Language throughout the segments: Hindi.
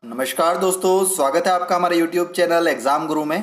नमस्कार दोस्तों, स्वागत है आपका हमारे YouTube चैनल एग्जाम गुरु में।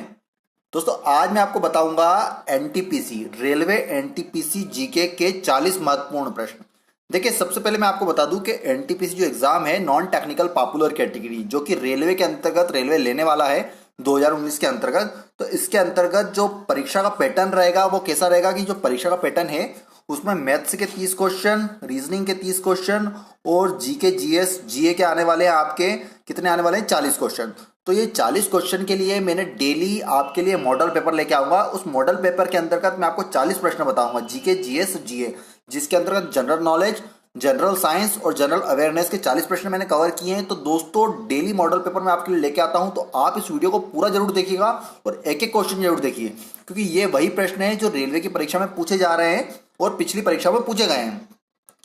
दोस्तों आज मैं आपको बताऊंगा एनटीपीसी रेलवे एनटीपीसी जीके के 40 महत्वपूर्ण प्रश्न। देखिए, सबसे पहले मैं आपको बता दूं कि एनटीपीसी जो एग्जाम है नॉन टेक्निकल पॉपुलर कैटेगरी, जो कि रेलवे के अंतर्गत रेलवे लेने वाला है 2019 के अंतर्गत। तो इसके अंतर्गत जो परीक्षा का पैटर्न रहेगा वो कैसा रहेगा कि जो परीक्षा का पैटर्न है उसमें मैथ्स के 30 क्वेश्चन, रीजनिंग के 30 क्वेश्चन और जीके जीएस जीए के आने वाले हैं आपके कितने आने वाले हैं 40 क्वेश्चन। तो ये 40 क्वेश्चन के लिए मैंने डेली आपके लिए मॉडल पेपर लेके आऊंगा। उस मॉडल पेपर के अंतर्गत मैं आपको 40 प्रश्न बताऊंगा जीके जीएस जीए, जिसके अंतर्गत जनरल नॉलेज, जनरल साइंस और जनरल अवेयरनेस के 40 प्रश्न मैंने कवर किए हैं। तो दोस्तों डेली मॉडल पेपर मैं आपके लिए लेके आता हूं, तो आप इस वीडियो को पूरा जरूर देखिएगा और एक एक क्वेश्चन जरूर देखिए, क्योंकि ये वही प्रश्न है जो रेलवे की परीक्षा में पूछे जा रहे हैं और पिछली परीक्षा में पूछे गए हैं।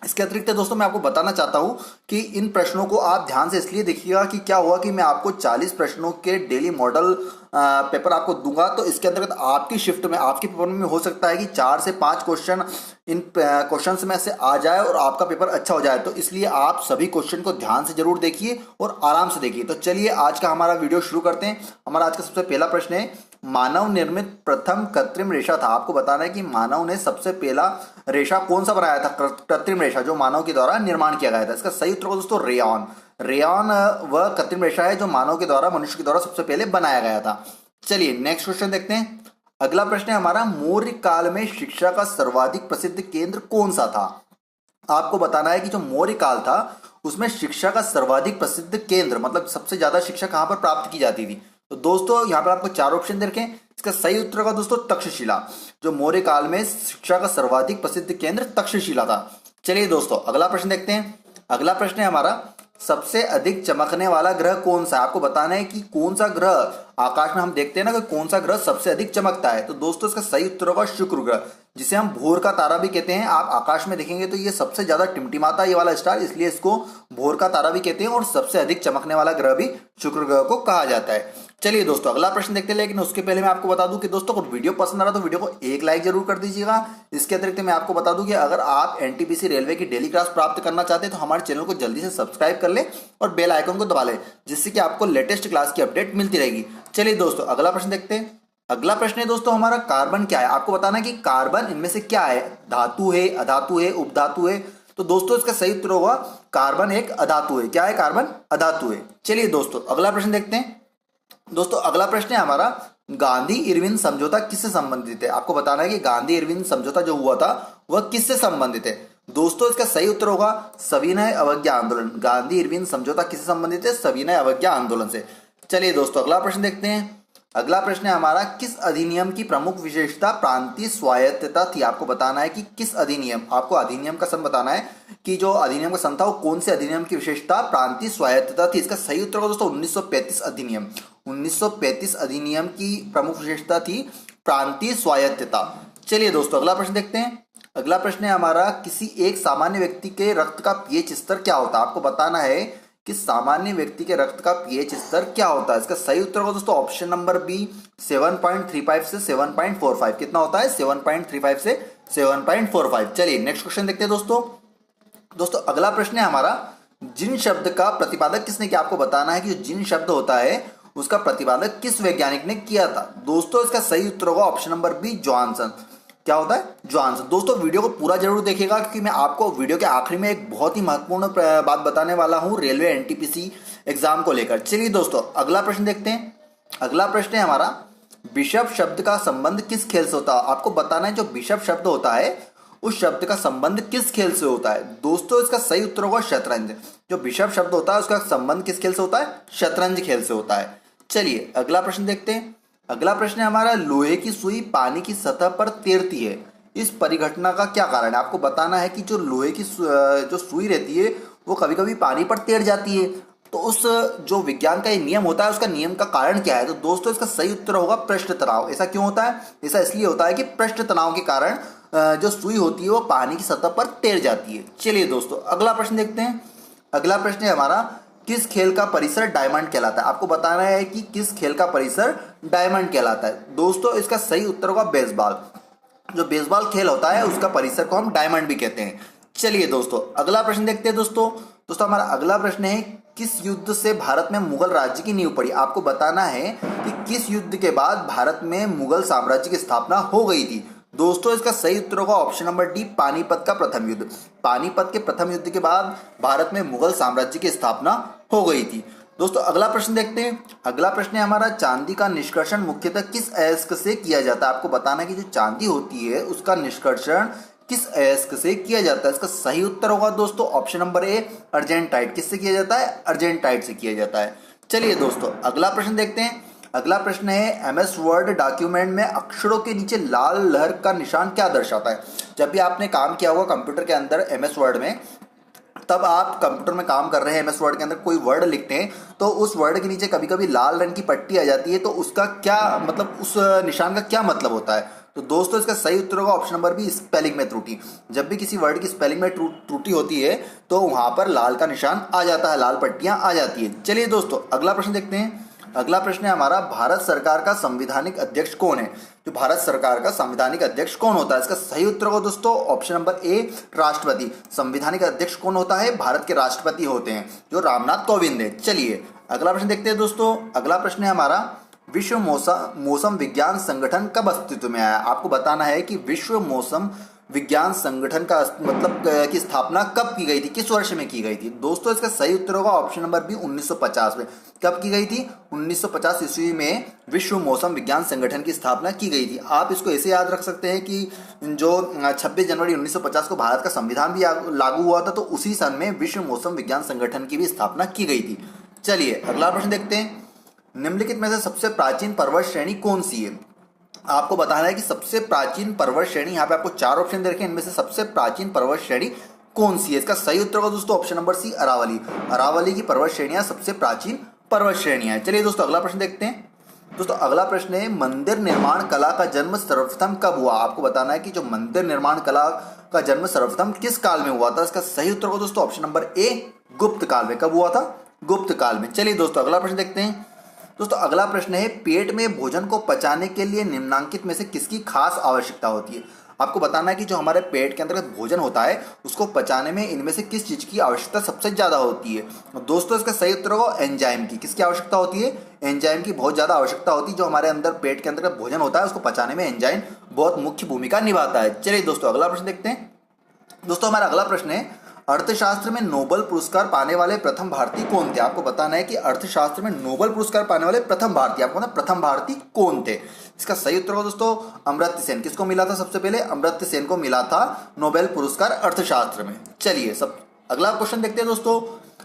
इसके अतिरिक्त दोस्तों मैं आपको बताना चाहता हूं कि इन प्रश्नों को आप ध्यान से इसलिए देखिएगा कि क्या हुआ कि मैं आपको 40 प्रश्नों के डेली मॉडल पेपर आपको दूंगा। तो इसके अंतर्गत आपकी शिफ्ट में, आपके पेपर में हो सकता है कि 4 से 5 क्वेश्चन इन क्वेश्चंस में से आ जाए और आपका पेपर अच्छा हो जाए। तो इसलिए आप सभी क्वेश्चन को ध्यान से जरूर देखिए और आराम से देखिए। तो चलिए आज का हमारा वीडियो शुरू करते हैं। हमारा आज का सबसे पहला प्रश्न है, मानव निर्मित प्रथम कृत्रिम रेशा था। आपको बताना है कि मानव ने सबसे पहला रेशा कौन सा बनाया था, कृत्रिम रेशा जो मानव के द्वारा निर्माण किया गया था। इसका सही उत्तर दोस्तों रेयॉन। रेयॉन वह कृत्रिम रेशा है जो मानव के द्वारा, मनुष्य के द्वारा सबसे पहले बनाया गया था। चलिए नेक्स्ट क्वेश्चन देखते हैं। अगला प्रश्न है हमारा, मौर्य काल में शिक्षा का सर्वाधिक प्रसिद्ध केंद्र कौन सा था। आपको बताना है कि जो मौर्य काल था उसमें शिक्षा का सर्वाधिक प्रसिद्ध केंद्र, मतलब सबसे ज्यादा शिक्षा कहां पर प्राप्त की जाती थी। तो दोस्तों यहां पर आपको 4 ऑप्शन देखें। इसका सही उत्तर का दोस्तों तक्षशिला। जो मौर्य काल में शिक्षा का सर्वाधिक प्रसिद्ध केंद्र तक्षशिला था। चलिए दोस्तों अगला प्रश्न देखते हैं। अगला प्रश्न है हमारा, सबसे अधिक चमकने वाला ग्रह कौन सा है। आपको बताना है कि कौन सा ग्रह, आकाश में हम देखते हैं ना कि कौन सा ग्रह सबसे अधिक चमकता है। तो दोस्तों इसका सही उत्तर होगा शुक्र ग्रह, जिसे हम भोर का तारा भी कहते हैं। आप आकाश में देखेंगे तो ये सबसे ज्यादा टिमटिमाता है ये वाला स्टार, इसलिए इसको भोर का तारा भी कहते हैं और सबसे अधिक चमकने वाला ग्रह भी शुक्र ग्रह को कहा जाता है। चलिए दोस्तों अगला प्रश्न देखते हैं, लेकिन उसके पहले मैं आपको बता दूं कि दोस्तों अगर वीडियो पसंद आ रहा तो वीडियो को एक लाइक जरूर कर दीजिएगा। इसके अतिरिक्त मैं आपको बता दूं कि अगर आप एनटीपीसी रेलवे की डेली क्लास प्राप्त करना चाहते हैं तो हमारे चैनल को जल्दी से सब्सक्राइब कर ले और बेल आइकन को दबा ले, जिससे कि आपको लेटेस्ट क्लास की अपडेट मिलती रहेगी। चलिए दोस्तों अगला प्रश्न देखते हैं। अगला प्रश्न है दोस्तों हमारा, कार्बन क्या है। आपको बताना है कि कार्बन इनमें से क्या है, धातु है, अधातु है, उपधातु है। तो दोस्तों इसका सही उत्तर होगा कार्बन एक अधातु है। क्या है, कार्बन अधातु है। चलिए दोस्तों अगला प्रश्न देखते हैं। दोस्तों अगला प्रश्न है हमारा, गांधी इरविन समझौता किससे संबंधित है। आपको बताना है कि गांधी इरविन समझौता जो हुआ था वह किससे संबंधित है। दोस्तों इसका सही उत्तर होगा सविनय अवज्ञा आंदोलन। गांधी इरविन समझौता किससे संबंधित है, सविनय अवज्ञा आंदोलन से। चलिए दोस्तों अगला प्रश्न देखते हैं। अगला प्रश्न है हमारा, किस अधिनियम की प्रमुख विशेषता प्रांतीय स्वायत्तता थी। आपको बताना है कि किस अधिनियम, आपको अधिनियम का सन बताना है कि जो अधिनियम का सन था वो कौन से अधिनियम की विशेषता प्रांतीय स्वायत्तता थी। इसका सही उत्तर होगा दोस्तों 1935 अधिनियम। 1935 अधिनियम की प्रमुख विशेषता थी प्रांतीय स्वायत्तता। चलिए दोस्तों अगला प्रश्न देखते हैं। अगला प्रश्न है हमारा, किसी एक सामान्य व्यक्ति के रक्त का पीएच स्तर क्या होता है। आपको बताना है कि सामान्य व्यक्ति के रक्त का पीएच स्तर क्या होता है। इसका सही उत्तर होगा दोस्तों ऑप्शन नंबर बी 7.35 से 7.45। कितना होता है, 7.35 से 7.45। चलिए नेक्स्ट क्वेश्चन देखते हैं दोस्तों अगला प्रश्न है हमारा, जिन शब्द का प्रतिपादक किसने किया। आपको बताना है कि जिन शब्द होता है उसका प्रतिपादक किस वैज्ञानिक ने किया था। दोस्तों इसका सही उत्तर होगा ऑप्शन नंबर बी जॉनसन। क्या होता है, जॉनसन। दोस्तों वीडियो को पूरा जरूर देखिएगा, क्योंकि मैं आपको वीडियो के आखिरी में एक बहुत ही महत्वपूर्ण बात बताने वाला हूं रेलवे एनटीपीसी एग्जाम को लेकर। चलिए दोस्तों अगला प्रश्न देखते हैं। अगला प्रश्न है हमारा, बिशप शब्द का संबंध किस खेल से होता है। आपको बताना है जो बिशप शब्द होता है उस शब्द का संबंध किस खेल से होता है। दोस्तों इसका सही उत्तर होगा शतरंज। जो बिशप शब्द होता है उसका संबंध किस खेल से होता है, शतरंज खेल से होता है। चलिए अगला प्रश्न देखते हैं। अगला प्रश्न है हमारा, लोहे की सुई पानी की सतह पर तैरती है, इस परिघटना का क्या कारण है। आपको बताना है कि जो लोहे की जो सुई रहती है वो कभी कभी पानी पर तैर जाती है। तो उस जो विज्ञान का ये नियम होता है उसका नियम का कारण क्या है। तो दोस्तों इसका सही उत्तर होगा पृष्ठ तनाव। ऐसा क्यों होता है, ऐसा इसलिए होता है कि पृष्ठ तनाव के कारण जो सुई होती है वो पानी की सतह पर तैर जाती है। चलिए दोस्तों अगला प्रश्न देखते हैं। अगला प्रश्न है हमारा, किस खेल का परिसर डायमंड कहलाता है। आपको बताना है कि किस खेल का परिसर डायमंड कहलाता है। दोस्तों इसका सही उत्तर होगा बेसबॉल। जो बेसबॉल खेल होता है उसका परिसर को हम डायमंड भी कहते हैं। चलिए दोस्तों अगला प्रश्न देखते हैं दोस्तों हमारा अगला प्रश्न है, किस युद्ध से भारत में मुगल राज्य की नींव पड़ी? आपको बताना है कि किस युद्ध के बाद भारत में मुगल साम्राज्य की स्थापना हो गई थी। दोस्तों इसका सही उत्तर होगा ऑप्शन नंबर डी, पानीपत का प्रथम युद्ध। पानीपत के प्रथम युद्ध के बाद भारत में मुगल साम्राज्य की स्थापना हो गई थी। दोस्तों अगला प्रश्न देखते हैं। अगला प्रश्न है हमारा, चांदी का निष्कर्षण मुख्यतः किस अयस्क से किया जाता है? आपको बताना है कि जो चांदी होती है उसका निष्कर्षण किस अयस्क से किया जाता है? इसका सही उत्तर होगा दोस्तों ऑप्शन नंबर ए, अर्जेंटाइट। किससे किया जाता है? अर्जेंटाइट से किया जाता है। चलिए दोस्तों अगला प्रश्न देखते हैं। अगला प्रश्न है, एमएस वर्ड डॉक्यूमेंट में अक्षरों के नीचे लाल लहर का निशान क्या दर्शाता है? जब भी आपने काम किया होगा कंप्यूटर के अंदर एमएस वर्ड में, तब आप कंप्यूटर में काम कर रहे हैं, एमएस वर्ड के अंदर कोई वर्ड लिखते हैं तो उस वर्ड के नीचे कभी कभी लाल रंग की पट्टी आ जाती है, तो उसका क्या मतलब, उस निशान का क्या मतलब होता है? तो दोस्तों इसका सही उत्तर होगा ऑप्शन नंबर बी, स्पेलिंग में त्रुटि। जब भी किसी वर्ड की स्पेलिंग में त्रुटि होती है तो वहां पर लाल का निशान आ जाता है, लाल पट्टियां आ जाती है। चलिए दोस्तों अगला प्रश्न देखते हैं। अगला प्रश्न है हमारा, भारत सरकार का संवैधानिक अध्यक्ष कौन है? जो भारत सरकार का संवैधानिक अध्यक्ष कौन होता है? इसका सही उत्तर होगा दोस्तों ऑप्शन नंबर ए, राष्ट्रपति। संवैधानिक अध्यक्ष कौन होता है? भारत के राष्ट्रपति होते हैं, जो रामनाथ कोविंद है। चलिए अगला प्रश्न देखते हैं दोस्तों। अगला प्रश्न है हमारा, विश्व मौसम विज्ञान संगठन कब अस्तित्व में आया? आपको बताना है कि विश्व मौसम विज्ञान संगठन का मतलब की स्थापना कब की गई थी, किस वर्ष में की गई थी? दोस्तों इसका सही उत्तर होगा ऑप्शन नंबर बी, 1950 में। कब की गई थी? 1950 ईस्वी में विश्व मौसम विज्ञान संगठन की स्थापना की गई थी। आप इसको ऐसे याद रख सकते हैं कि जो 26 जनवरी 1950 को भारत का संविधान भी लागू हुआ था, तो उसी सन में विश्व मौसम विज्ञान संगठन की भी स्थापना की गई थी। चलिए अगला प्रश्न देखते हैं। निम्नलिखित में से सबसे प्राचीन पर्वत श्रेणी कौन सी है? आपको बताना है कि सबसे प्राचीन पर्वत श्रेणी, यहाँ पे आपको 4 ऑप्शन दे रखे हैं, इनमें से सबसे प्राचीन पर्वत श्रेणी कौन सी है? इसका सही उत्तर होगा दोस्तों option number C, Aravalli. Aravalli की पर्वत श्रेणियां सबसे प्राचीन पर्वत श्रेणियां हैं। चलिए दोस्तों अगला प्रश्न देखते हैं। दोस्तों अगला प्रश्न है, मंदिर निर्माण कला का जन्म सर्वप्रथम कब हुआ? आपको बताना है कि जो मंदिर निर्माण कला का जन्म सर्वप्रथम किस काल में हुआ था? इसका सही उत्तर होगा दोस्तों ऑप्शन नंबर ए, गुप्त काल में। कब हुआ था? गुप्त काल में। चलिए दोस्तों अगला प्रश्न देखते हैं। दोस्तों अगला प्रश्न है, पेट में भोजन को पचाने के लिए निम्नलिखित में से किसकी खास आवश्यकता होती है? आपको बताना है कि जो हमारे पेट के अंतर्गत भोजन होता है उसको पचाने में इनमें से किस चीज की आवश्यकता सबसे ज्यादा होती है? दोस्तों इसका सही उत्तर होगा एंजाइम की। किसकी आवश्यकता होती है? एंजाइम की बहुत ज्यादा आवश्यकता होती है। जो हमारे अंदर पेट के अंतर्गत भोजन होता है उसको पचाने में एंजाइम बहुत मुख्य भूमिका निभाता है। चलिए दोस्तों अगला प्रश्न देखते हैं। दोस्तों हमारा अगला प्रश्न है, अर्थशास्त्र में नोबेल पुरस्कार पाने वाले प्रथम भारतीय कौन थे? आपको बताना है कि अर्थशास्त्र में नोबेल पुरस्कार पाने वाले प्रथम भारतीय, आपको ना प्रथम भारतीय कौन थे? इसका सही उत्तर होगा दोस्तों अमर्त्य सेन। किसको मिला था सबसे पहले? अमर्त्य सेन को मिला था नोबेल पुरस्कार अर्थशास्त्र में। चलिए सब अगला क्वेश्चन देखते हैं दोस्तों।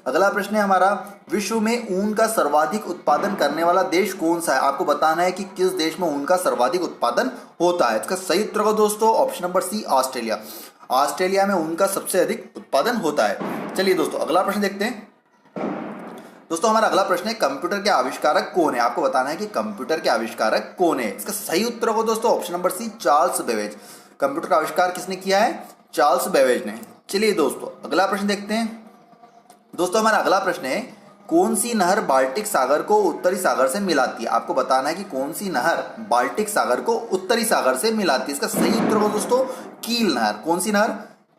अगला प्रश्न है हमारा, विश्व में ऊन का सर्वाधिक उत्पादन करने वाला देश कौन सा है? आपको बताना है कि किस देश में ऊन का सर्वाधिक उत्पादन होता है। इसका सही उत्तर होगा दोस्तों option number C, Australia. Australia में ऊन का सबसे अधिक उत्पादन होता है। चलिए दोस्तों अगला प्रश्न देखते हैं। दोस्तों हमारा अगला प्रश्न है, कंप्यूटर के आविष्कारक कौन है? आपको बताना है कि कंप्यूटर के आविष्कारक कौन है। इसका सही उत्तर होगा दोस्तों option number C, Charles Babbage. Computer का आविष्कार किसने किया है? चार्ल्स बेबेज ने। चलिए दोस्तों अगला प्रश्न देखते हैं। दोस्तों हमारा अगला प्रश्न है, कौन सी नहर बाल्टिक सागर को उत्तरी सागर से मिलाती है? आपको बताना है कि कौन सी नहर बाल्टिक सागर को उत्तरी सागर से मिलाती है। इसका सही उत्तर होगा दोस्तों कील नहर। कौन सी नहर?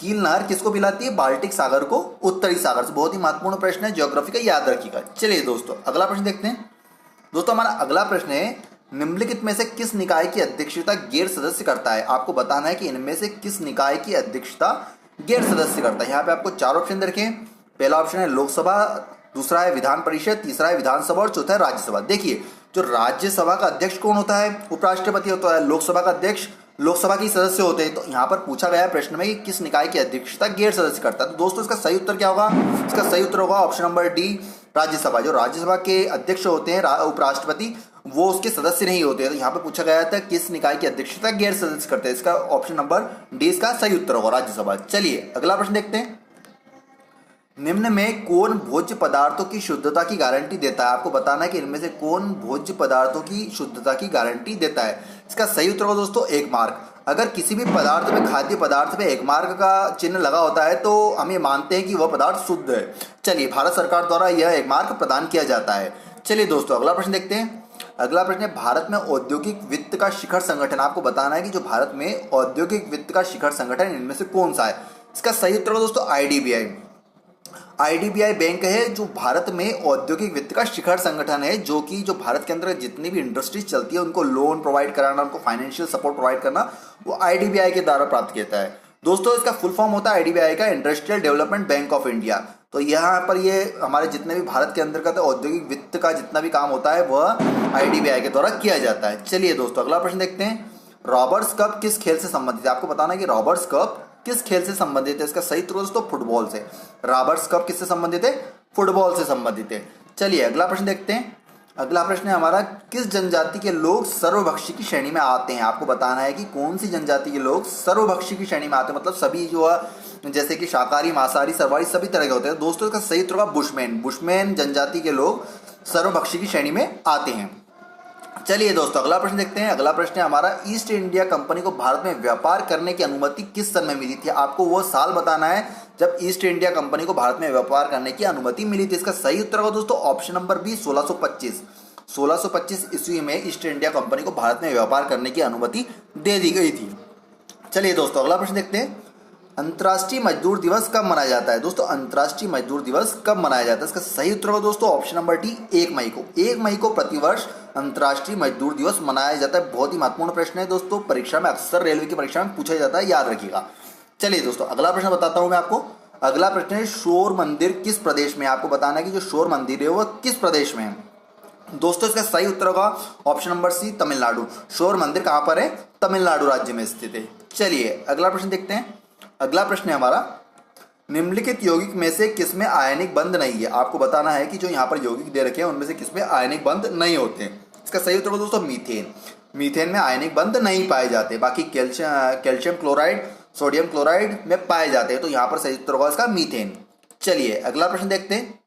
कील नहर किसको मिलाती है? बाल्टिक सागर को उत्तरी सागर से। बहुत ही महत्वपूर्ण प्रश्न है, ज्योग्राफी का, याद रखिएगा। चलिए दोस्तों अगला प्रश्न देखते हैं। दोस्तों हमारा अगला प्रश्न है, निम्नलिखित में से किस निकाय की अध्यक्षता गैर सदस्य करता है? आपको बताना है कि इनमें से किस निकाय की अध्यक्षता गैर सदस्य करता है। यहाँ पे आपको 4 ऑप्शन दे रखे हैं। पहला ऑप्शन है लोकसभा, दूसरा है विधान परिषद, तीसरा है विधानसभा और चौथा है राज्यसभा। देखिए जो राज्यसभा का अध्यक्ष कौन होता है? उपराष्ट्रपति होता है। लोकसभा का अध्यक्ष लोकसभा की सदस्य होते हैं। तो यहाँ पर पूछा गया है प्रश्न में कि किस निकाय की अध्यक्षता गैर सदस्य करता है। तो दोस्तों इसका सही उत्तर क्या होगा? इसका सही उत्तर होगा ऑप्शन नंबर डी, राज्यसभा। जो राज्यसभा के अध्यक्ष होते हैं उपराष्ट्रपति, वो उसके सदस्य नहीं होते। तो यहाँ पर पूछा गया था किस निकाय की अध्यक्षता गैर सदस्य करते हैं। इसका ऑप्शन नंबर डी इसका सही उत्तर होगा, राज्यसभा। चलिए अगला प्रश्न देखते हैं। निम्न में कौन भोज्य पदार्थों की शुद्धता की गारंटी देता है? आपको बताना है कि इनमें से कौन भोज्य पदार्थों की शुद्धता की गारंटी देता है। इसका सही उत्तर होगा दोस्तों 1 मार्क। अगर किसी भी पदार्थ में, खाद्य पदार्थ में 1 मार्क का चिन्ह लगा होता है तो हम ये मानते हैं कि वह पदार्थ शुद्ध है। चलिए भारत सरकार द्वारा यह 1 मार्क प्रदान किया जाता है। चलिए दोस्तों अगला प्रश्न देखते हैं। अगला प्रश्न है, भारत में औद्योगिक वित्त का शिखर संगठन। आपको बताना है कि जो भारत में औद्योगिक वित्त का शिखर संगठन इनमें से कौन सा है। इसका सही उत्तर होगा दोस्तों IDBI। आईडीबीआई बैंक है जो भारत में औद्योगिक वित्त का शिखर संगठन है, जो कि जो भारत के अंदर जितनी भी इंडस्ट्रीज चलती है उनको लोन प्रोवाइड कराना, उनको फाइनेंशियल सपोर्ट प्रोवाइड करना, वो आईडीबीआई के द्वारा प्राप्त किया है। दोस्तों इसका फुल फॉर्म होता है आईडीबीआई का industrial development bank of India. तो यहाँ पर ये हमारे जितने भी भारत के अंतर्गत औद्योगिक वित्त का जितना भी काम होता है वह आईडीबीआई के द्वारा किया जाता है। चलिए दोस्तों अगला प्रश्न देखते हैं। रॉबर्ट्स कप किस खेल से संबंधित है? आपको बताना है कि रॉबर्ट्स कप किस खेल से संबंधित है। इसका सही उत्तर दोस्तों फुटबॉल से। रॉबर्ट्स कप किससे संबंधित है? फुटबॉल से संबंधित है। चलिए अगला प्रश्न देखते हैं। अगला प्रश्न है हमारा, किस जनजाति के लोग सर्वभक्षी की श्रेणी में आते हैं? आपको बताना है कि कौन सी जनजाति के लोग सर्वभक्षी की श्रेणी में आते हैं, मतलब सभी जो है जैसे कि शाकाहारी, मांसाहारी, सर्वाहारी सभी तरह के होते हैं। दोस्तों इसका सही उत्तर होगा बुशमैन। बुशमैन जनजाति के लोग सर्वभक्षी की श्रेणी में आते हैं। चलिए दोस्तों अगला प्रश्न देखते हैं। अगला प्रश्न है हमारा, ईस्ट इंडिया कंपनी को भारत में व्यापार करने की अनुमति किस सन में मिली थी? आपको वो साल बताना है जब ईस्ट इंडिया कंपनी को भारत में व्यापार करने की अनुमति मिली थी। इसका सही उत्तर होगा दोस्तों ऑप्शन नंबर बी 1625। 1625 ईस्वी में ईस्ट इंडिया कंपनी को भारत में व्यापार करने की अनुमति दे दी गई थी। चलिए दोस्तों अगला प्रश्न देखते हैं। अंतर्राष्ट्रीय मजदूर दिवस कब मनाया जाता है? दोस्तों अंतर्राष्ट्रीय मजदूर दिवस कब मनाया जाता है? इसका सही उत्तर होगा दोस्तों ऑप्शन नंबर डी 1 मई को। 1 मई को प्रतिवर्ष अंतर्राष्ट्रीय मजदूर दिवस मनाया जाता है। बहुत ही महत्वपूर्ण प्रश्न है दोस्तों, परीक्षा में अक्सर रेलवे की परीक्षा में पूछा जाता है, याद रखिएगा। चलिए दोस्तों अगला प्रश्न बताता हूं मैं आपको। अगला प्रश्न है, शोर मंदिर किस प्रदेश में? आपको बताना है कि जो शोर मंदिर है वह किस प्रदेश में है। दोस्तों इसका सही उत्तर होगा ऑप्शन नंबर सी तमिलनाडु। शोर मंदिर कहां पर है? तमिलनाडु राज्य में स्थित है। चलिए अगला प्रश्न देखते हैं। अगला प्रश्न है हमारा, निम्नलिखित यौगिक में से किसमें आयनिक बंध नहीं है? आपको बताना है कि जो यहाँ पर यौगिक दे रखे हैं उनमें से किसमें आयनिक बंध नहीं होते हैं। इसका सही उत्तर दोस्तों मीथेन। मीथेन में आयनिक बंध नहीं पाए जाते, बाकी कैल्शियम क्लोराइड, सोडियम क्लोराइड में पाए जाते हैं। तो यहाँ पर सही उत्तर होगा इसका मीथेन। चलिए अगला प्रश्न देखते हैं।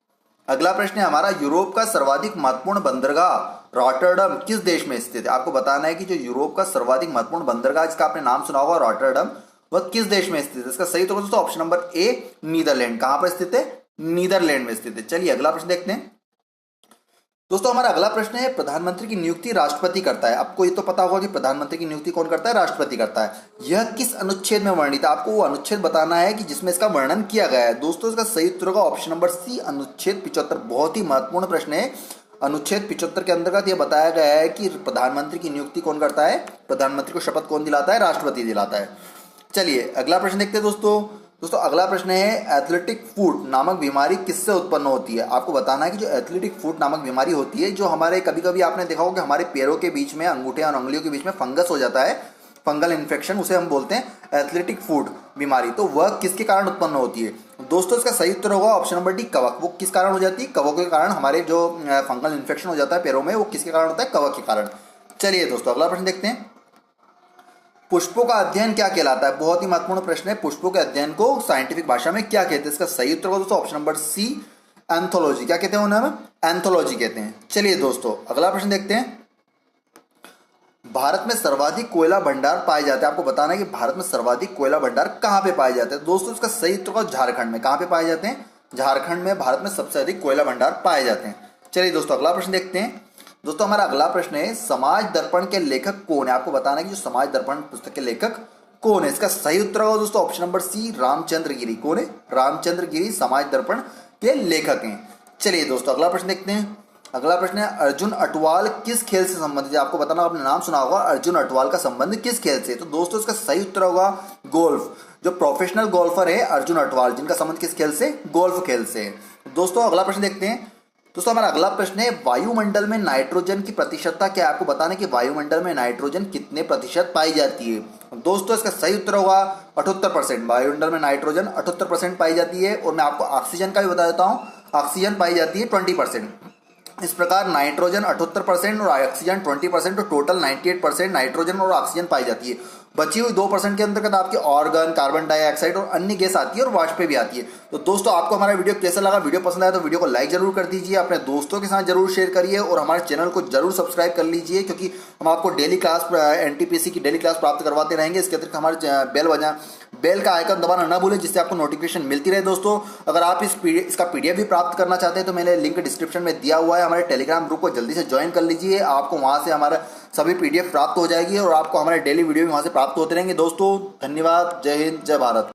अगला प्रश्न है हमारा, यूरोप का सर्वाधिक महत्वपूर्ण बंदरगाह रॉटरडम किस देश में स्थित है? आपको बताना है कि जो यूरोप का सर्वाधिक महत्वपूर्ण बंदरगाह जिसका आपने नाम सुना होगा रॉटरडम, वह किस देश में स्थित है? इसका सही उत्तर दोस्तों ऑप्शन नंबर ए नीदरलैंड। कहां पर स्थित है? नीदरलैंड में स्थित है। चलिए अगला प्रश्न देखते हैं। दोस्तों हमारा अगला प्रश्न है, प्रधानमंत्री की नियुक्ति राष्ट्रपति करता है। आपको ये तो पता होगा कि प्रधानमंत्री की नियुक्ति कौन करता है? राष्ट्रपति करता है। यह किस अनुच्छेद में वर्णित है? आपको वो अनुच्छेद बताना है कि जिसमें इसका वर्णन किया गया है। दोस्तों इसका सही उत्तर होगा ऑप्शन नंबर सी अनुच्छेद 75। बहुत ही महत्वपूर्ण प्रश्न है। अनुच्छेद 75 के अंतर्गत यह बताया गया है कि प्रधानमंत्री की नियुक्ति कौन करता है? प्रधानमंत्री को शपथ कौन दिलाता है? राष्ट्रपति दिलाता है। चलिए अगला प्रश्न देखते हैं दोस्तों अगला प्रश्न है, एथलेटिक फूट नामक बीमारी किससे उत्पन्न होती है? आपको बताना है कि जो एथलेटिक फूट नामक बीमारी होती है, जो हमारे कभी कभी आपने देखा होगा कि हमारे पैरों के बीच में, अंगूठे और उंगलियों के बीच में फंगस हो जाता है, फंगल इन्फेक्शन, उसे हम बोलते हैं एथलेटिक फूट बीमारी। तो वह किसके कारण उत्पन्न होती है? दोस्तों इसका सही उत्तर होगा ऑप्शन नंबर डी कवक। वो किस कारण हो जाती है? कवक के कारण। हमारे जो फंगल इन्फेक्शन हो जाता है पैरों में, वो किसके कारण होता है? कवक के कारण। चलिए दोस्तों अगला प्रश्न देखते हैं। पुष्पों का अध्ययन क्या कहलाता है? बहुत ही महत्वपूर्ण प्रश्न है। पुष्पों के अध्ययन को साइंटिफिक भाषा में क्या कहते हैं? इसका सही उत्तर होगा दोस्तों ऑप्शन नंबर सी एंथोलॉजी। क्या कहते हैं उन्हें? एंथोलॉजी कहते हैं। चलिए दोस्तों अगला प्रश्न देखते हैं। भारत में सर्वाधिक कोयला भंडार पाए जाते हैं। आपको बताना है कि भारत में सर्वाधिक कोयला भंडार कहां पे पाए जाते हैं? दोस्तों इसका सही उत्तर होगा झारखंड में। कहां पे पाए जाते हैं? झारखंड में भारत में सबसे अधिक कोयला भंडार पाए जाते हैं। चलिए दोस्तों अगला प्रश्न देखते हैं। दोस्तों हमारा अगला प्रश्न है, समाज दर्पण के लेखक कौन है? आपको बताना है कि जो समाज दर्पण पुस्तक के लेखक कौन है? इसका सही उत्तर होगा दोस्तों ऑप्शन नंबर सी रामचंद्र गिरी। कौन है? रामचंद्र गिरी समाज दर्पण के लेखक हैं। चलिए दोस्तों अगला प्रश्न देखते हैं। अगला प्रश्न है, अर्जुन अटवाल किस खेल से संबंधित है? आपको बताना, आपने नाम सुना होगा अर्जुन अटवाल का संबंध किस खेल से? तो दोस्तों इसका सही उत्तर होगा गोल्फ। जो प्रोफेशनल गोल्फर है अर्जुन अटवाल, जिनका संबंध किस खेल से? गोल्फ खेल से। दोस्तों अगला प्रश्न देखते हैं। दोस्तों हमारा अगला प्रश्न है, वायुमंडल में नाइट्रोजन की प्रतिशतता क्या है? आपको बताना है कि वायुमंडल में नाइट्रोजन कितने प्रतिशत पाई जाती है? दोस्तों इसका सही उत्तर होगा 78%। वायुमंडल में नाइट्रोजन 78% पाई जाती है। और मैं आपको ऑक्सीजन का भी बता देता हूँ, ऑक्सीजन पाई जाती है 20%। इस प्रकार नाइट्रोजन 78% और ऑक्सीजन 20%, तो टोटल 98% नाइट्रोजन और ऑक्सीजन पाई जाती है। बची हुई 2% के अंतर्गत आपके ऑर्गन, कार्बन डाइऑक्साइड और अन्य गैस आती है और वाष्प भी आती है। तो दोस्तों आपको हमारा वीडियो कैसा लगा? वीडियो पसंद आया तो वीडियो को लाइक जरूर कर दीजिए, अपने दोस्तों के साथ जरूर शेयर करिए और हमारे चैनल को जरूर सब्सक्राइब कर लीजिए, क्योंकि हम आपको डेली क्लास एनटीपीसी की डेली क्लास प्राप्त करवाते रहेंगे। इसके अतिरिक्त हमारे बेल का आइकन दबाना ना भूलें, जिससे आपको नोटिफिकेशन मिलती रहे। दोस्तों अगर आप इसका पीडीएफ भी प्राप्त करना चाहते हैं तो मैंने लिंक डिस्क्रिप्शन में दिया हुआ है। हमारे टेलीग्राम ग्रुप को जल्दी से ज्वाइन कर लीजिए, आपको वहां से हमारा सभी पीडीएफ प्राप्त हो जाएगी और आपको हमारे डेली वीडियो भी वहां से प्राप्त होते रहेंगे। दोस्तों धन्यवाद। जय हिंद, जय भारत।